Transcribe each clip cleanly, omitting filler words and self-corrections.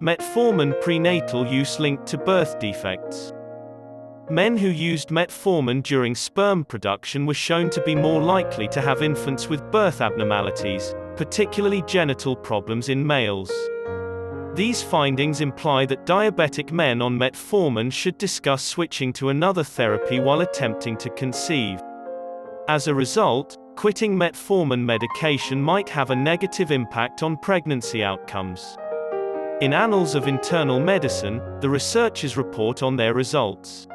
Metformin prenatal use linked to birth defects. Men who used metformin during sperm production were shown to be more likely to have infants with birth abnormalities, particularly genital problems in males. These findings imply that diabetic men on metformin should discuss switching to another therapy while attempting to conceive. As a result, quitting metformin medication might have a negative impact on pregnancy outcomes. In Annals of Internal Medicine, the researchers report on their results.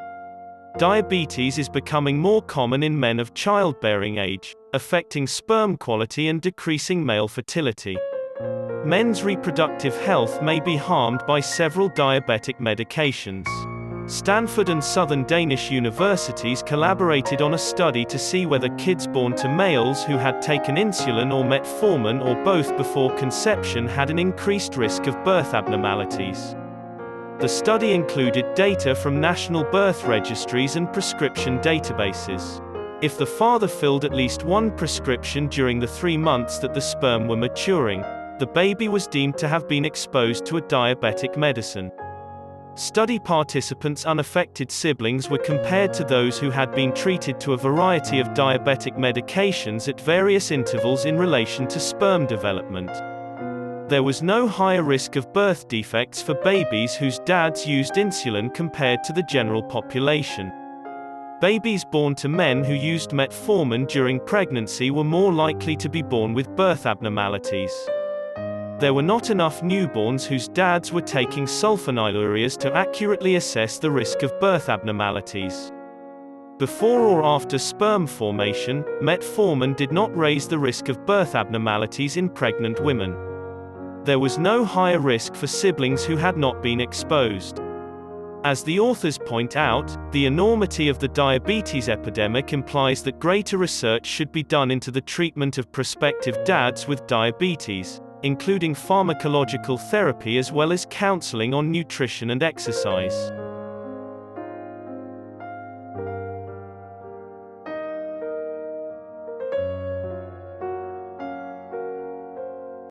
Diabetes is becoming more common in men of childbearing age, affecting sperm quality and decreasing male fertility. Men's reproductive health may be harmed by several diabetic medications. Stanford and Southern Danish universities collaborated on a study to see whether kids born to males who had taken insulin or metformin or both before conception had an increased risk of birth abnormalities. The study included data from national birth registries and prescription databases. If the father filled at least one prescription during the 3 months that the sperm were maturing, the baby was deemed to have been exposed to a diabetic medicine. Study participants' unaffected siblings were compared to those who had been treated to a variety of diabetic medications at various intervals in relation to sperm development. There was no higher risk of birth defects for babies whose dads used insulin compared to the general population. Babies born to men who used metformin during pregnancy were more likely to be born with birth abnormalities. There were not enough newborns whose dads were taking sulfonylureas to accurately assess the risk of birth abnormalities. Before or after sperm formation, metformin did not raise the risk of birth abnormalities in pregnant women. There was no higher risk for siblings who had not been exposed. As the authors point out, the enormity of the diabetes epidemic implies that greater research should be done into the treatment of prospective dads with diabetes, including pharmacological therapy as well as counseling on nutrition and exercise.